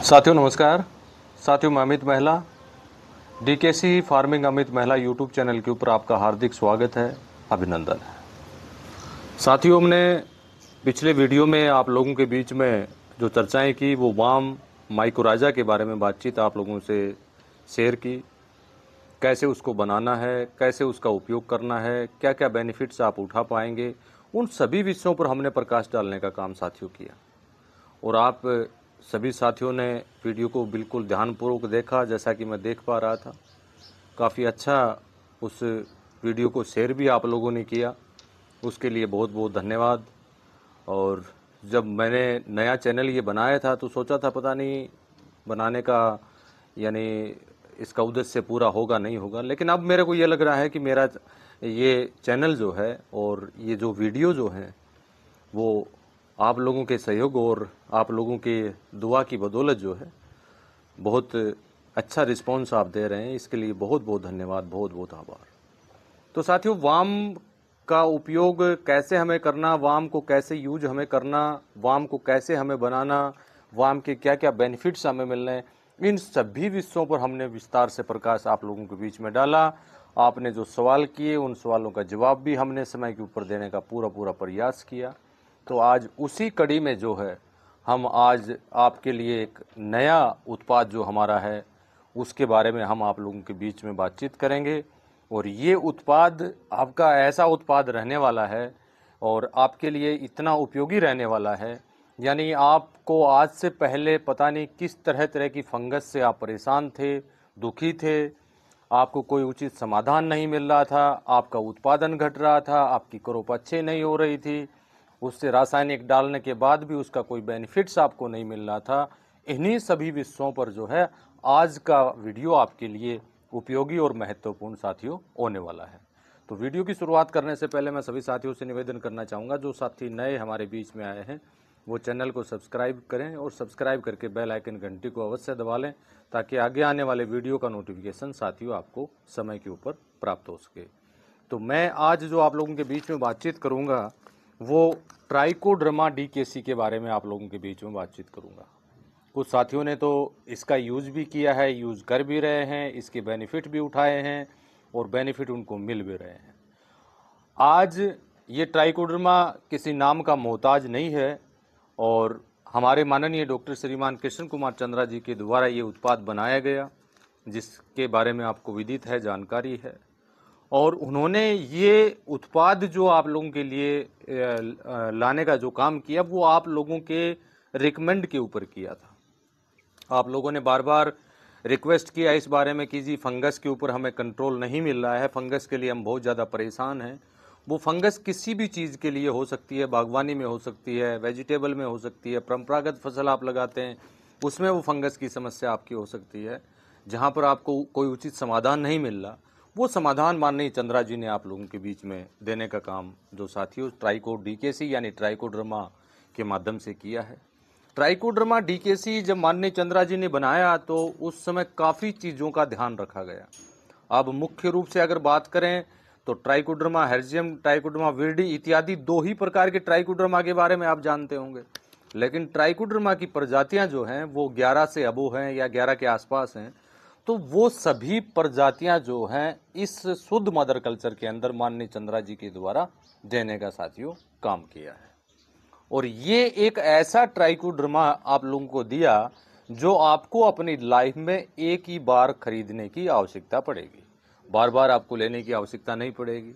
साथियों नमस्कार। साथियों मैं अमित महिला, डीकेसी फार्मिंग अमित महिला यूट्यूब चैनल के ऊपर आपका हार्दिक स्वागत है, अभिनंदन है। साथियों हमने पिछले वीडियो में आप लोगों के बीच में जो चर्चाएं की वो वाम माइकोराजा के बारे में बातचीत आप लोगों से शेयर की। कैसे उसको बनाना है, कैसे उसका उपयोग करना है, क्या क्या बेनिफिट्स आप उठा पाएंगे, उन सभी विषयों पर हमने प्रकाश डालने का काम साथियों किया। और आप सभी साथियों ने वीडियो को बिल्कुल ध्यानपूर्वक देखा, जैसा कि मैं देख पा रहा था। काफ़ी अच्छा उस वीडियो को शेयर भी आप लोगों ने किया, उसके लिए बहुत बहुत धन्यवाद। और जब मैंने नया चैनल ये बनाया था तो सोचा था पता नहीं बनाने का यानी इसका उद्देश्य पूरा होगा नहीं होगा, लेकिन अब मेरे को ये लग रहा है कि मेरा ये चैनल जो है और ये जो वीडियो जो है वो आप लोगों के सहयोग और आप लोगों के दुआ की बदौलत जो है बहुत अच्छा रिस्पॉन्स आप दे रहे हैं। इसके लिए बहुत बहुत धन्यवाद, बहुत बहुत आभार। तो साथियों वाम का उपयोग कैसे हमें करना, वाम को कैसे यूज हमें करना, वाम को कैसे हमें बनाना, वाम के क्या क्या बेनिफिट्स हमें मिलने हैं, इन सभी विषयों पर हमने विस्तार से प्रकाश आप लोगों के बीच में डाला। आपने जो सवाल किए उन सवालों का जवाब भी हमने समय के ऊपर देने का पूरा पूरा प्रयास किया। तो आज उसी कड़ी में जो है हम आज आपके लिए एक नया उत्पाद जो हमारा है उसके बारे में हम आप लोगों के बीच में बातचीत करेंगे। और ये उत्पाद आपका ऐसा उत्पाद रहने वाला है और आपके लिए इतना उपयोगी रहने वाला है, यानी आपको आज से पहले पता नहीं किस तरह तरह की फंगस से आप परेशान थे, दुखी थे, आपको कोई उचित समाधान नहीं मिल रहा था, आपका उत्पादन घट रहा था, आपकी क्रॉप अच्छी नहीं हो रही थी, उससे रासायनिक डालने के बाद भी उसका कोई बेनिफिट्स आपको नहीं मिल रहा था। इन्हीं सभी विषयों पर जो है आज का वीडियो आपके लिए उपयोगी और महत्वपूर्ण साथियों होने वाला है। तो वीडियो की शुरुआत करने से पहले मैं सभी साथियों से निवेदन करना चाहूँगा, जो साथी नए हमारे बीच में आए हैं वो चैनल को सब्सक्राइब करें और सब्सक्राइब करके बेल आइकन घंटी को अवश्य दबा लें, ताकि आगे आने वाले वीडियो का नोटिफिकेशन साथियों आपको समय के ऊपर प्राप्त हो सके। तो मैं आज जो आप लोगों के बीच में बातचीत करूँगा वो ट्राइकोडर्मा डीकेसी के बारे में आप लोगों के बीच में बातचीत करूंगा। कुछ साथियों ने तो इसका यूज भी किया है, यूज कर भी रहे हैं, इसके बेनिफिट भी उठाए हैं और बेनिफिट उनको मिल भी रहे हैं। आज ये ट्राइकोडर्मा किसी नाम का मोहताज नहीं है और हमारे माननीय डॉक्टर श्रीमान कृष्ण कुमार चंद्रा जी के द्वारा ये उत्पाद बनाया गया, जिसके बारे में आपको विदित है, जानकारी है। और उन्होंने ये उत्पाद जो आप लोगों के लिए लाने का जो काम किया वो आप लोगों के रिकमेंड के ऊपर किया था। आप लोगों ने बार बार रिक्वेस्ट किया इस बारे में कि जी फंगस के ऊपर हमें कंट्रोल नहीं मिल रहा है, फंगस के लिए हम बहुत ज़्यादा परेशान हैं। वो फंगस किसी भी चीज़ के लिए हो सकती है, बागवानी में हो सकती है, वेजिटेबल में हो सकती है, परंपरागत फसल आप लगाते हैं उसमें वो फंगस की समस्या आपकी हो सकती है। जहाँ पर आपको कोई उचित समाधान नहीं मिल रहा, वो समाधान माननीय चंद्रा जी ने आप लोगों के बीच में देने का काम जो साथियों ट्राइको डीकेसी यानी ट्राइकोडर्मा के माध्यम से किया है। ट्राइकोडर्मा डीकेसी जब माननीय चंद्रा जी ने बनाया तो उस समय काफ़ी चीज़ों का ध्यान रखा गया। अब मुख्य रूप से अगर बात करें तो ट्राइकोडर्मा हेर्जियम, ट्राइकोडर्मा विर्डी इत्यादि दो ही प्रकार के ट्राइकोडर्मा के बारे में आप जानते होंगे, लेकिन ट्राइकोडर्मा की प्रजातियां जो हैं वो 11 से अबो हैं या 11 के आसपास हैं। तो वो सभी प्रजातियां जो हैं इस शुद्ध मदर कल्चर के अंदर माननीय चंद्रा जी के द्वारा देने का साथियों काम किया है। और ये एक ऐसा ट्राइकोडर्मा आप लोगों को दिया जो आपको अपनी लाइफ में एक ही बार खरीदने की आवश्यकता पड़ेगी, बार बार आपको लेने की आवश्यकता नहीं पड़ेगी।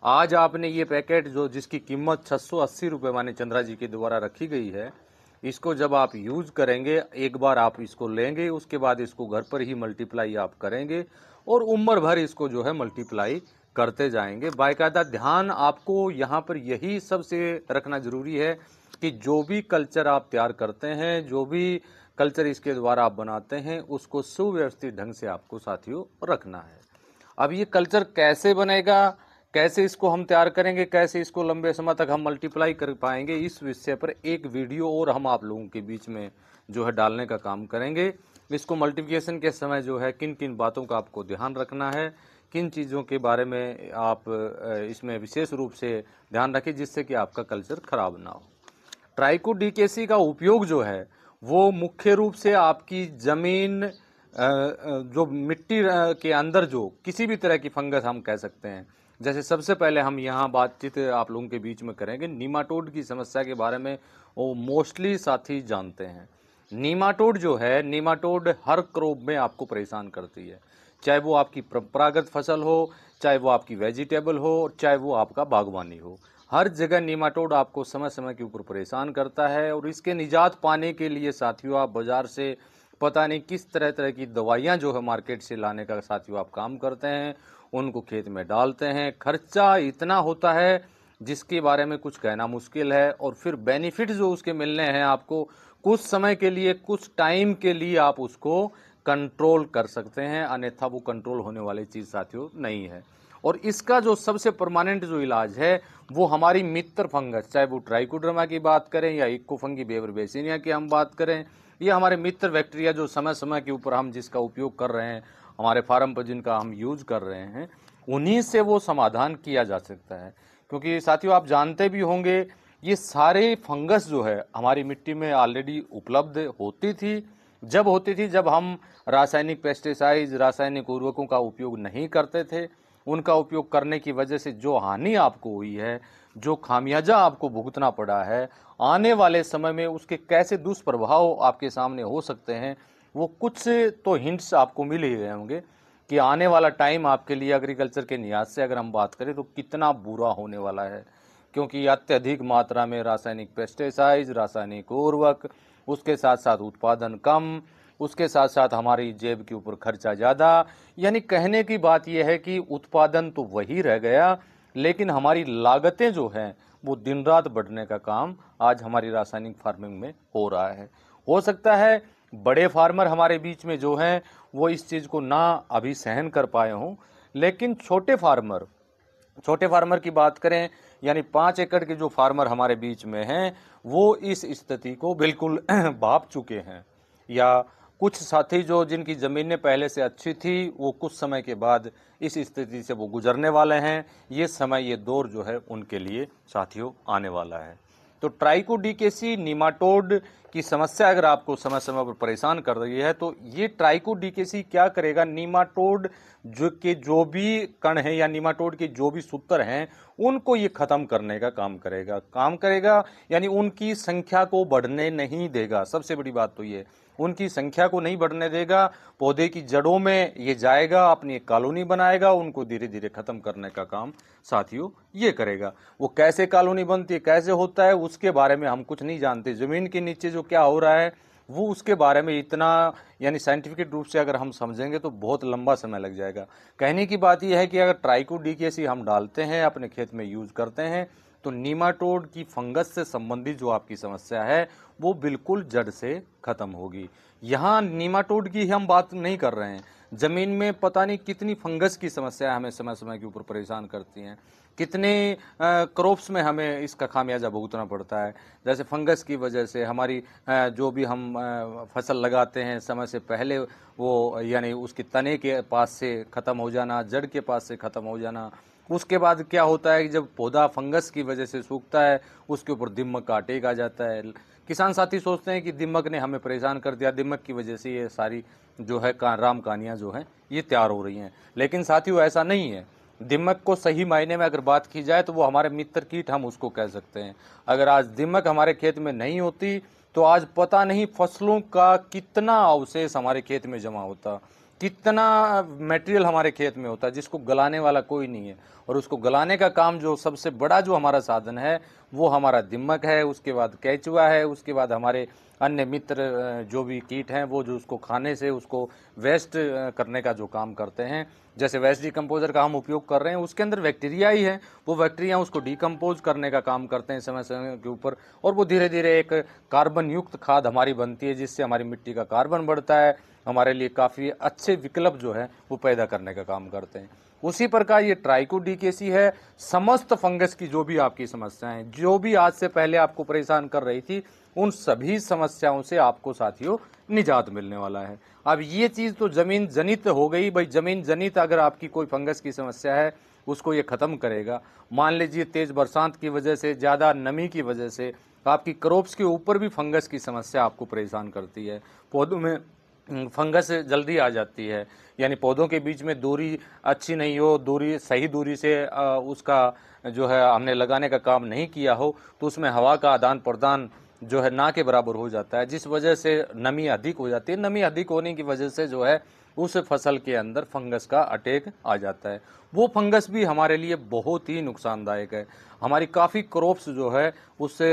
आज आपने ये पैकेट जो जिसकी कीमत 680 रुपये माने चंद्रा जी के द्वारा रखी गई है, इसको जब आप यूज करेंगे, एक बार आप इसको लेंगे, उसके बाद इसको घर पर ही मल्टीप्लाई आप करेंगे और उम्र भर इसको जो है मल्टीप्लाई करते जाएंगे। बाकायदा ध्यान आपको यहाँ पर यही सबसे रखना जरूरी है कि जो भी कल्चर आप तैयार करते हैं, जो भी कल्चर इसके द्वारा आप बनाते हैं, उसको सुव्यवस्थित ढंग से आपको साथियों रखना है। अब ये कल्चर कैसे बनेगा, कैसे इसको हम तैयार करेंगे, कैसे इसको लंबे समय तक हम मल्टीप्लाई कर पाएंगे, इस विषय पर एक वीडियो और हम आप लोगों के बीच में जो है डालने का काम करेंगे। इसको मल्टीप्लिकेशन के समय जो है किन किन बातों का आपको ध्यान रखना है, किन चीज़ों के बारे में आप इसमें विशेष रूप से ध्यान रखें जिससे कि आपका कल्चर खराब ना हो। ट्राइको डीकेसी का उपयोग जो है वो मुख्य रूप से आपकी जमीन जो मिट्टी के अंदर जो किसी भी तरह की फंगस हम कह सकते हैं। जैसे सबसे पहले हम यहाँ बातचीत आप लोगों के बीच में करेंगे नीमाटोड की समस्या के बारे में, वो मोस्टली साथी जानते हैं। नीमाटोड जो है, नीमाटोड हर क्रॉप में आपको परेशान करती है, चाहे वो आपकी परंपरागत फसल हो, चाहे वो आपकी वेजिटेबल हो, चाहे वो आपका बागवानी हो। हर जगह नीमाटोड आपको समय समय के ऊपर परेशान करता है और इसके निजात पाने के लिए साथियों आप बाजार से पता नहीं किस तरह तरह की दवाइयाँ जो है मार्केट से लाने का साथियों आप काम करते हैं, उनको खेत में डालते हैं। खर्चा इतना होता है जिसके बारे में कुछ कहना मुश्किल है, और फिर बेनिफिट जो उसके मिलने हैं आपको कुछ समय के लिए, कुछ टाइम के लिए आप उसको कंट्रोल कर सकते हैं, अन्यथा वो कंट्रोल होने वाली चीज़ साथियों नहीं है। और इसका जो सबसे परमानेंट जो इलाज है वो हमारी मित्र फंगस, चाहे वो ट्राइकोडर्मा की बात करें या इकोफंगी बेवरबेसिनिया की हम बात करें, ये हमारे मित्र बैक्टीरिया जो समय समय के ऊपर हम जिसका उपयोग कर रहे हैं, हमारे फार्म पर जिनका हम यूज कर रहे हैं, उन्हीं से वो समाधान किया जा सकता है। क्योंकि साथियों आप जानते भी होंगे ये सारे फंगस जो है हमारी मिट्टी में ऑलरेडी उपलब्ध होती थी जब हम रासायनिक पेस्टिसाइड, रासायनिक उर्वरकों का उपयोग नहीं करते थे। उनका उपयोग करने की वजह से जो हानि आपको हुई है, जो खामियाजा आपको भुगतना पड़ा है, आने वाले समय में उसके कैसे दुष्प्रभाव आपके सामने हो सकते हैं, वो कुछ तो हिंट्स आपको मिल ही गए होंगे कि आने वाला टाइम आपके लिए एग्रीकल्चर के लिहाज से अगर हम बात करें तो कितना बुरा होने वाला है। क्योंकि अत्यधिक मात्रा में रासायनिक पेस्टिसाइड, रासायनिक उर्वरक, उसके साथ साथ उत्पादन कम, उसके साथ साथ हमारी जेब के ऊपर खर्चा ज़्यादा। यानी कहने की बात यह है कि उत्पादन तो वही रह गया, लेकिन हमारी लागतें जो हैं वो दिन रात बढ़ने का काम आज हमारी रासायनिक फार्मिंग में हो रहा है। हो सकता है बड़े फार्मर हमारे बीच में जो हैं वो इस चीज़ को ना अभी सहन कर पाए हों, लेकिन छोटे फार्मर की बात करें, यानी 5 एकड़ के जो फार्मर हमारे बीच में हैं वो इस स्थिति को बिल्कुल भाप चुके हैं। या कुछ साथी जो जिनकी ज़मीनें पहले से अच्छी थी वो कुछ समय के बाद इस स्थिति से वो गुजरने वाले हैं। ये समय, ये दौर जो है उनके लिए साथियों आने वाला है। तो ट्राइकोडीकेसी नीमाटोड की समस्या अगर आपको समय समय पर परेशान कर रही है तो ये ट्राइकोडीकेसी क्या करेगा, नीमाटोड जो भी कण हैं या नीमाटोड के जो भी सूत्र हैं उनको ये खत्म करने का काम करेगा यानी उनकी संख्या को बढ़ने नहीं देगा। सबसे बड़ी बात तो ये, उनकी संख्या को नहीं बढ़ने देगा, पौधे की जड़ों में ये जाएगा, अपनी एक कॉलोनी बनाएगा, उनको धीरे धीरे खत्म करने का काम साथियों ये करेगा। वो कैसे कॉलोनी बनती है, कैसे होता है, उसके बारे में हम कुछ नहीं जानते। जमीन के नीचे जो क्या हो रहा है वो उसके बारे में इतना यानी साइंटिफिक रूप से अगर हम समझेंगे तो बहुत लंबा समय लग जाएगा। कहने की बात यह है कि अगर ट्राइकोडीकेसी हम डालते हैं, अपने खेत में यूज करते हैं, तो नीमाटोड की फंगस से संबंधित जो आपकी समस्या है वो बिल्कुल जड़ से खत्म होगी। यहाँ नीमाटोड की हम बात नहीं कर रहे हैं, जमीन में पता नहीं कितनी फंगस की समस्या हमें समय समय के ऊपर परेशान करती हैं, कितने क्रॉप्स में हमें इसका खामियाजा भुगतना पड़ता है। जैसे फंगस की वजह से हमारी जो भी हम फसल लगाते हैं समय से पहले वो यानी उसकी तने के पास से ख़त्म हो जाना, जड़ के पास से ख़त्म हो जाना। उसके बाद क्या होता है कि जब पौधा फंगस की वजह से सूखता है उसके ऊपर दीमक का अटैक आ जाता है। किसान साथी सोचते हैं कि दीमक ने हमें परेशान कर दिया, दीमक की वजह से ये सारी जो है राम कहानियाँ जो हैं ये तैयार हो रही हैं। लेकिन साथियों ऐसा नहीं है। दीमक को सही मायने में अगर बात की जाए तो वो हमारे मित्र कीट हम उसको कह सकते हैं। अगर आज दीमक हमारे खेत में नहीं होती तो आज पता नहीं फसलों का कितना अवशेष हमारे खेत में जमा होता, कितना मटेरियल हमारे खेत में होता है जिसको गलाने वाला कोई नहीं है। और उसको गलाने का काम जो सबसे बड़ा जो हमारा साधन है वो हमारा दीमक है, उसके बाद केंचुआ है, उसके बाद हमारे अन्य मित्र जो भी कीट हैं वो जो उसको खाने से उसको वेस्ट करने का जो काम करते हैं। जैसे वेस्ट डिकम्पोजर का हम उपयोग कर रहे हैं, उसके अंदर बैक्टीरिया ही है, वो बैक्टीरिया उसको डिकम्पोज करने का काम करते हैं समय समय के ऊपर, और वो धीरे धीरे एक कार्बन युक्त खाद हमारी बनती है जिससे हमारी मिट्टी का कार्बन बढ़ता है, हमारे लिए काफ़ी अच्छे विकल्प जो है वो पैदा करने का काम करते हैं। उसी प्रकार ये ट्राइकोडीकेसी है, समस्त फंगस की जो भी आपकी समस्याएं जो भी आज से पहले आपको परेशान कर रही थी उन सभी समस्याओं से आपको साथियों निजात मिलने वाला है। अब ये चीज़ तो जमीन जनित हो गई भाई, जमीन जनित अगर आपकी कोई फंगस की समस्या है उसको ये ख़त्म करेगा। मान लीजिए तेज़ बरसात की वजह से, ज़्यादा नमी की वजह से आपकी क्रॉप्स के ऊपर भी फंगस की समस्या आपको परेशान करती है, पौधों में फंगस जल्दी आ जाती है, यानी पौधों के बीच में दूरी अच्छी नहीं हो, दूरी सही दूरी से उसका जो है हमने लगाने का काम नहीं किया हो, तो उसमें हवा का आदान प्रदान जो है ना के बराबर हो जाता है, जिस वजह से नमी अधिक हो जाती है। नमी अधिक होने की वजह से जो है उस फसल के अंदर फंगस का अटैक आ जाता है। वो फंगस भी हमारे लिए बहुत ही नुकसानदायक है, हमारी काफ़ी क्रॉप्स जो है उससे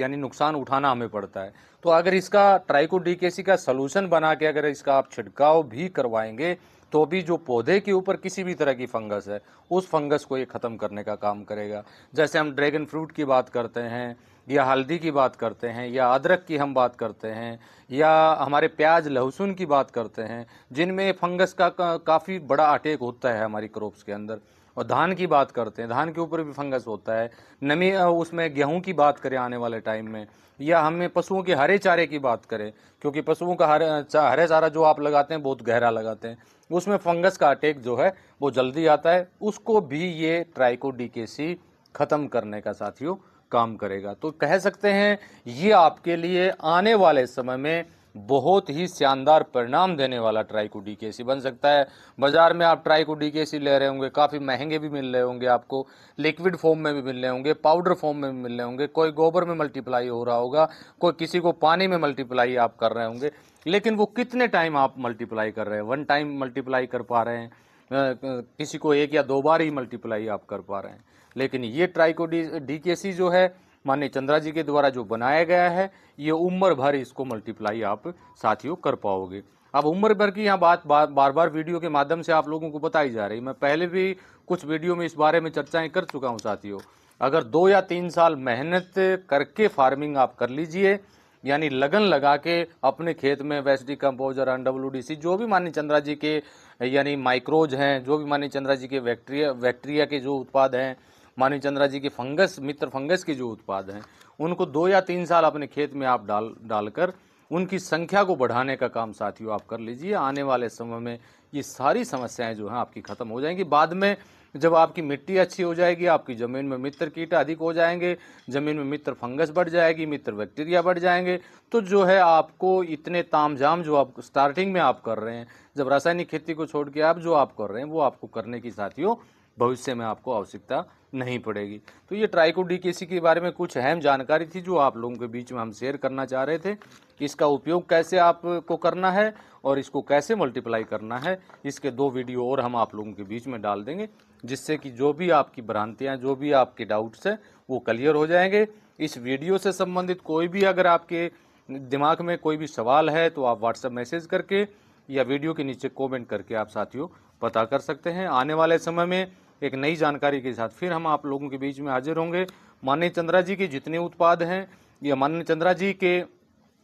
यानी नुकसान उठाना हमें पड़ता है। तो अगर इसका ट्राइकोडीकेसी का सलूशन बना के अगर इसका आप छिड़काव भी करवाएंगे तो भी जो पौधे के ऊपर किसी भी तरह की फंगस है उस फंगस को ये ख़त्म करने का काम करेगा। जैसे हम ड्रैगन फ्रूट की बात करते हैं, या हल्दी की बात करते हैं, या अदरक की हम बात करते हैं, या हमारे प्याज लहसुन की बात करते हैं, जिनमें फंगस का काफ़ी बड़ा अटैक होता है हमारी क्रॉप्स के अंदर। और धान की बात करते हैं, धान के ऊपर भी फंगस होता है। नमी उसमें गेहूं की बात करें आने वाले टाइम में, या हमें पशुओं के हरे चारे की बात करें, क्योंकि पशुओं का हरे चारा जो आप लगाते हैं बहुत गहरा लगाते हैं, उसमें फंगस का अटैक जो है वो जल्दी आता है, उसको भी ये ट्राइकोडीकेसी खत्म करने का साथियों काम करेगा। तो कह सकते हैं ये आपके लिए आने वाले समय में बहुत ही शानदार परिणाम देने वाला ट्राइकोडीकेसी बन सकता है। बाजार में आप ट्राइकोडीकेसी ले रहे होंगे, काफ़ी महंगे भी मिल रहे होंगे, आपको लिक्विड फॉर्म में भी मिल रहे होंगे, पाउडर फॉर्म में भी मिल रहे होंगे, कोई गोबर में मल्टीप्लाई हो रहा होगा, कोई किसी को पानी में मल्टीप्लाई आप कर रहे होंगे। लेकिन वो कितने टाइम आप मल्टीप्लाई कर रहे हैं? वन टाइम मल्टीप्लाई कर पा रहे हैं, किसी को एक या दो बार ही मल्टीप्लाई आप कर पा रहे हैं। लेकिन ये ट्राइकोडीकेसी जो है माननीय चंद्रा जी के द्वारा जो बनाया गया है, ये उम्र भर इसको मल्टीप्लाई आप साथियों कर पाओगे। अब उम्र भर की यहाँ बात बार बार वीडियो के माध्यम से आप लोगों को बताई जा रही, मैं पहले भी कुछ वीडियो में इस बारे में चर्चाएं कर चुका हूँ साथियों। अगर 2 या 3 साल मेहनत करके फार्मिंग आप कर लीजिए, यानी लगन लगा के अपने खेत में वेस्ट डिकम्पोजर, NWDC, जो भी माननीय चंद्रा जी के यानी माइक्रोज हैं, जो भी माननीय चंद्रा जी के बैक्टीरिया के जो उत्पाद हैं, माननीय चंद्रा जी के फंगस मित्र फंगस के जो उत्पाद हैं, उनको 2 या 3 साल अपने खेत में आप डालकर उनकी संख्या को बढ़ाने का काम साथियों आप कर लीजिए। आने वाले समय में ये सारी समस्याएं जो हैं आपकी खत्म हो जाएंगी। बाद में जब आपकी मिट्टी अच्छी हो जाएगी, आपकी ज़मीन में मित्र कीट अधिक हो जाएंगे, ज़मीन में मित्र फंगस बढ़ जाएगी, मित्र बैक्टीरिया बढ़ जाएंगे, तो जो है आपको इतने तामझाम जो आप स्टार्टिंग में आप कर रहे हैं, जब रासायनिक खेती को छोड़ के आप जो आप कर रहे हैं, वो आपको करने की साथियों भविष्य में आपको आवश्यकता नहीं पड़ेगी। तो ये ट्राइकोडीकेसी के बारे में कुछ अहम जानकारी थी जो आप लोगों के बीच में हम शेयर करना चाह रहे थे। इसका उपयोग कैसे आपको करना है और इसको कैसे मल्टीप्लाई करना है, इसके 2 वीडियो और हम आप लोगों के बीच में डाल देंगे, जिससे कि जो भी आपकी भ्रांतियाँ, जो भी आपके डाउट्स हैं वो क्लियर हो जाएंगे। इस वीडियो से संबंधित कोई भी अगर आपके दिमाग में कोई भी सवाल है तो आप व्हाट्सएप मैसेज करके या वीडियो के नीचे कमेंट करके आप साथियों पता कर सकते हैं। आने वाले समय में एक नई जानकारी के साथ फिर हम आप लोगों के बीच में हाजिर होंगे। माननीय चंद्रा जी के जितने उत्पाद हैं या माननीय चंद्रा जी के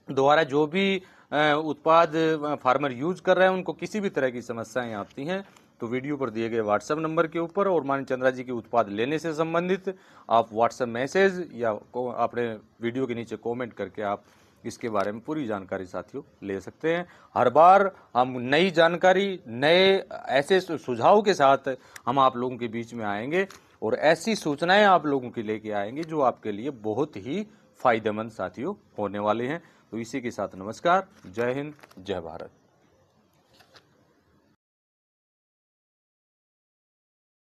द्वारा जो भी उत्पाद फार्मर यूज कर रहे हैं, उनको किसी भी तरह की समस्याएं आती हैं तो वीडियो पर दिए गए व्हाट्सएप नंबर के ऊपर और माननीय चंद्रा जी के उत्पाद लेने से संबंधित आप व्हाट्सएप मैसेज या अपने वीडियो के नीचे कमेंट करके आप इसके बारे में पूरी जानकारी साथियों ले सकते हैं। हर बार हम नई जानकारी, नए ऐसे सुझाव के साथ हम आप लोगों के बीच में आएंगे और ऐसी सूचनाएं आप लोगों के लेके आएंगे जो आपके लिए बहुत ही फायदेमंद साथियों होने वाले हैं। तो इसी के साथ नमस्कार, जय हिंद, जय भारत।